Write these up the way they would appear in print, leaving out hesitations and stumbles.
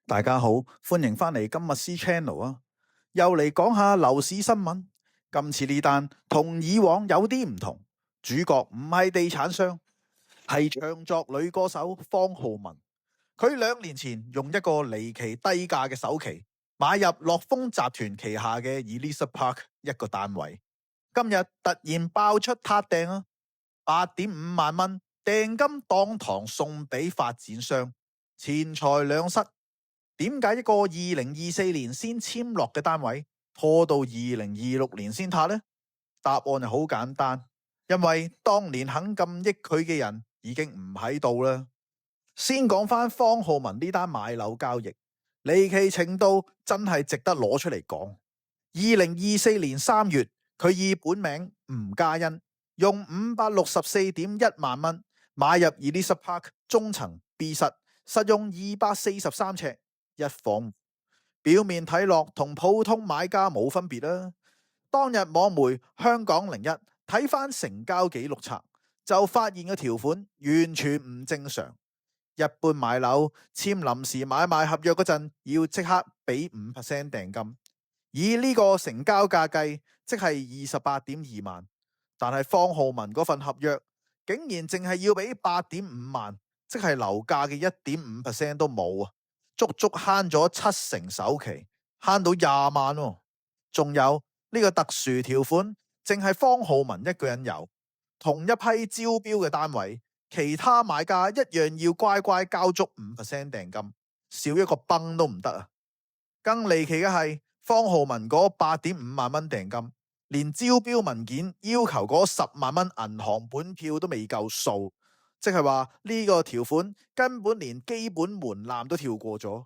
大家好，歡迎返嚟今日 C Channel 啊，又嚟講下樓市新聞。今次呢單同以往有啲唔同，主角唔係地產商，係唱作女歌手方皓玟。佢2年前用一個離奇低價嘅首期買入樂豐集團旗下嘅 Elizabeth Park 一個單位，今日突然爆出撻訂啊，8.5萬蚊訂金當堂送俾發展商，錢財兩失。點解一個2024年先簽落嘅單位拖到2026年先撻呢？答案係好簡單，因為當年肯咁益佢嘅人已經唔喺度啦。先講翻方皓玟呢單買樓交易，離奇程度真係值得攞出嚟講。2024年3月，佢以本名吳嘉欣，用564.1萬蚊買入 Elizabeth Park 中層 B 室，實用243尺。一房，表面睇落同普通買家冇分別啦。當日網媒香港01睇翻成交記錄冊，就發現個條款完全唔正常。一般買樓簽臨時買賣合約嗰陣，要即刻俾5% 訂金，以呢個成交價計，即係28.2萬。但係方皓玟嗰份合約竟然淨係要俾8.5萬，即係樓價嘅1.5% 都冇啊！足足慳咗70%首期，慳到20萬喎。仲有呢個特殊條款，淨係方皓玟一個人有。同一批招標嘅單位，其他買家一樣要乖乖交足5% 訂金，少一個崩都唔得啊！更離奇嘅係，方皓玟嗰8.5萬蚊訂金，連招標文件要求嗰10萬蚊銀行本票都未夠數。即係話呢個條款根本連基本門檻都跳過咗。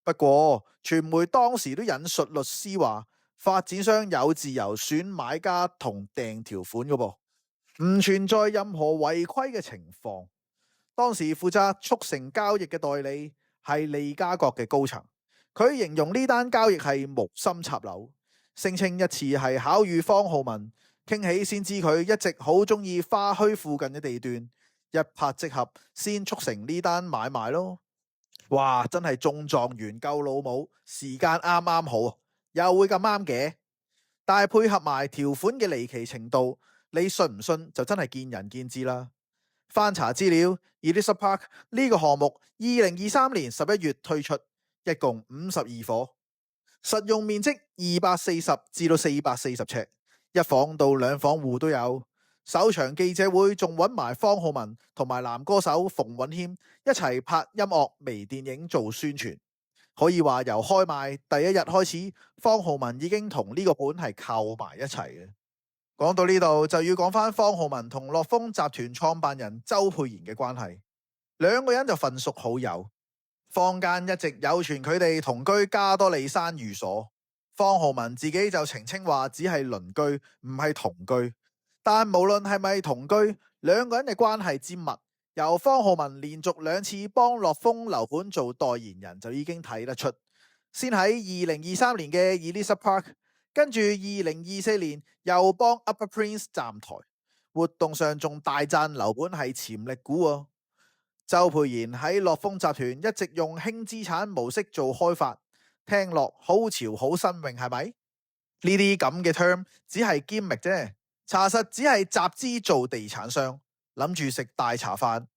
不過傳媒當時都引述律師話，發展商有自由選買家同訂條款嘅噃，唔存在任何違規嘅情況。當時負責促成交易嘅代理係利嘉閣嘅高層，佢形容呢單交易係無心插柳，聲稱一次係巧遇方皓玟，傾起先知佢一直好中意花墟附近嘅地段。一拍即合，先促成呢單買賣咯。哇，真係中狀元救老母，時間啱啱好，又會咁啱嘅。但係配合埋條款嘅離奇程度，你信唔信就真係見仁見智啦。翻查資料 ，Elizabeth Park 呢個項目2023年11月推出，一共52伙，實用面積240至到440尺，一房到2房戶都有。首場記者會仲揾埋方皓玟同埋男歌手馮允謙一齊拍音樂微電影做宣傳，可以話由開賣第一日開始，方皓玟已經同呢個盤係靠埋一齊嘅。講到呢度就要講翻方皓玟同樂豐集團創辦人周沛然嘅關係，兩個人就份屬好友，坊間一直有傳佢哋同居加多利山寓所，方皓玟自己就澄清話只係鄰居，唔係同居。但無論係咪同居，兩個人嘅關係之密，由方皓玟連續2次幫樂豐樓盤做代言人就已經睇得出。先喺2023年嘅 Elizabeth Park， 跟住2024年又幫 Upper Prince 站台，活動上仲大讚樓盤係潛力股喎。周沛然喺樂豐集團一直用輕資產模式做開發，聽落好潮好新穎，係咪？呢啲咁嘅 term 只係 gimmick 啫。查實只係集資做地產商，諗住食大茶飯，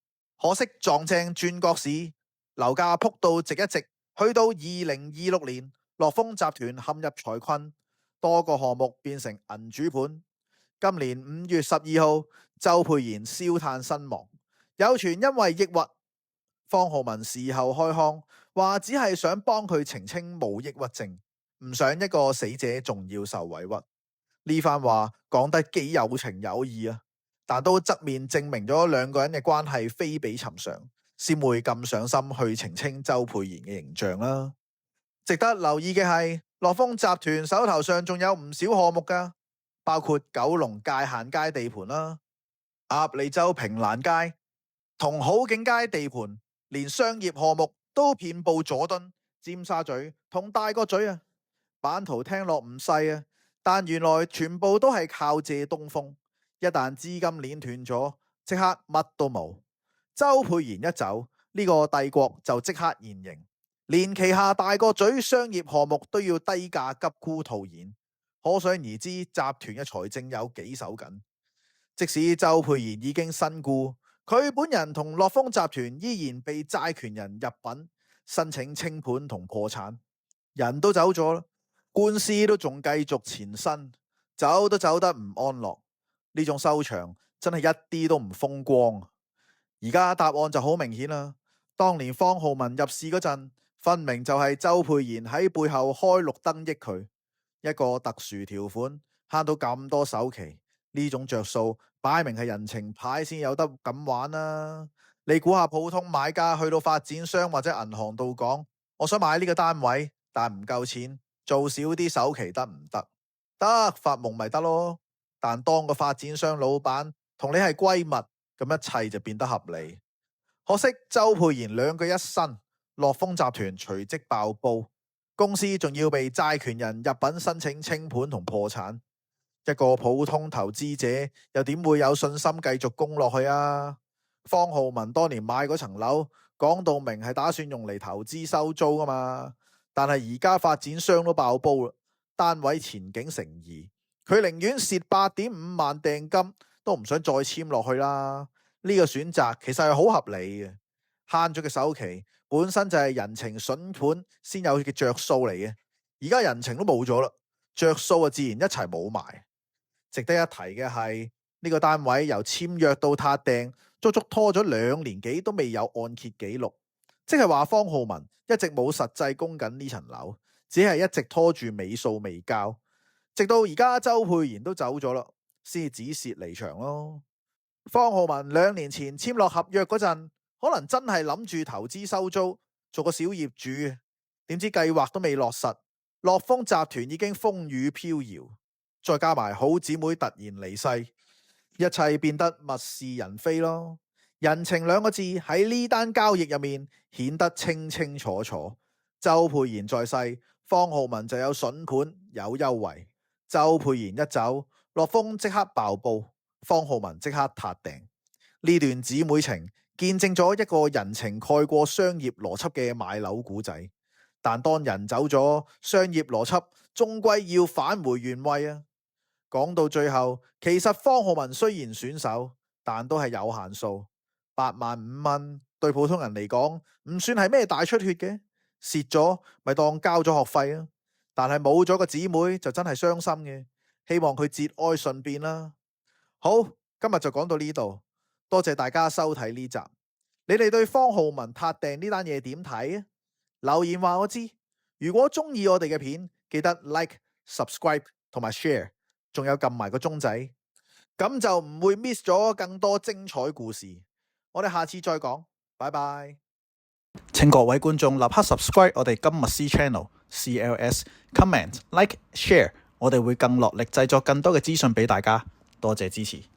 可惜撞正轉角市，樓價撲到直一直，去到2026年，樂豐集團陷入財困，多個項目變成銀主盤。今年5月12號，周沛然燒炭身亡，有傳因為抑鬱。方皓玟事後開腔，話只係想幫佢澄清冇抑鬱症，唔想一個死者仲要受委屈。呢番話講得幾有情有義啊，但都側面證明咗兩個人嘅關係非比尋常，先會咁上心去澄清周沛然嘅形象啦。值得留意嘅係，樂豐集團手頭上仲有唔少項目噶，包括九龍界限街地盤啦、鴨脷洲平蘭街同好景街地盤，連商業項目都遍布佐敦、尖沙咀同大角咀啊。版圖聽落唔細啊，但原來全部都係靠借東風，一旦資金鏈斷咗，即刻乜都冇。周沛然一走，呢個帝國就即刻現形。連旗下大角咀商業項目都要低價急沽套現，可想而知集團嘅財政有幾手緊。即使周沛然已經身故，佢本人同樂豐集團依然被債權人入稟申請清盤同破產。人都走咗，官司都仲繼續纏身，走都走得唔安樂。呢種收場真係一啲都唔風光。而家答案就好明顯啦。當年方浩文入市嗰陣，分明就係周沛然喺背後開綠燈益佢，一個特殊條款慳到咁多首期，呢種着數擺明係人情牌先有得咁玩啦。你估下普通買家去到發展商或者銀行度講，我想買呢個單位，但唔夠錢，做少啲首期得唔得？得，發夢咪得咯。但當個發展商老闆同你係閨蜜，咁一切就變得合理。可惜周沛然兩句一伸，樂豐集團隨即爆煲，公司仲要被債權人入稟申請清盤同破產。一個普通投資者又點會有信心繼續供落去啊？方浩文當年買嗰層樓，講到明係打算用嚟投資收租噶嘛，但係而家發展商都爆煲啦，單位前景成疑，佢寧願蝕8.5萬訂金，都唔想再簽落去啦。呢個選擇其實係好合理嘅，慳咗嘅首期本身就係人情筍盤先有嘅着數嚟嘅，而家人情都冇咗啦，着數啊自然一齊冇埋。值得一提嘅係呢個單位由簽約到撻訂，足足拖咗2年幾都未有按揭記錄，即係話方浩文一直冇實際供緊呢層樓，只係一直拖住尾數未交，直到而家周沛然都走咗啦，先至止蝕離場咯。方浩文2年前簽落合約嗰陣，可能真係諗住投資收租，做個小業主，點知計劃都未落實，樂豐集團已經風雨飄搖，再加埋好姊妹突然離世，一切變得物是人非咯。人情2個字喺呢單交易入面顯得清清楚楚。周沛然在世，方浩文就有筍盤有優惠，周沛然一走，樂豐即刻爆煲，方浩文即刻撻訂。呢段姊妹情見證咗一個人情蓋過商業邏輯嘅買樓故仔。但當人走咗，商業邏輯終歸要返回原位啊！講到最後，其實方浩文雖然選手，但都係有限數。8.5萬對普通人嚟講唔算係咩大出血嘅，蝕咗咪當交咗學費啊！但係冇咗個姊妹就真係傷心嘅，希望佢節哀順變啦。好，今日就講到呢度，多謝大家收睇呢集。你哋對方浩文撻訂呢單嘢點睇啊？留言話我知。如果中意我哋嘅片，記得 like、subscribe 同埋 share， 仲有撳埋個鐘仔，咁就唔會 miss 咗更多精彩故事。我哋下次再講，拜拜。請各位觀眾立刻 subscribe 我哋今日 C Channel、CLS、comment、like、share， 我哋會更落力製作更多嘅資訊俾大家。多謝支持。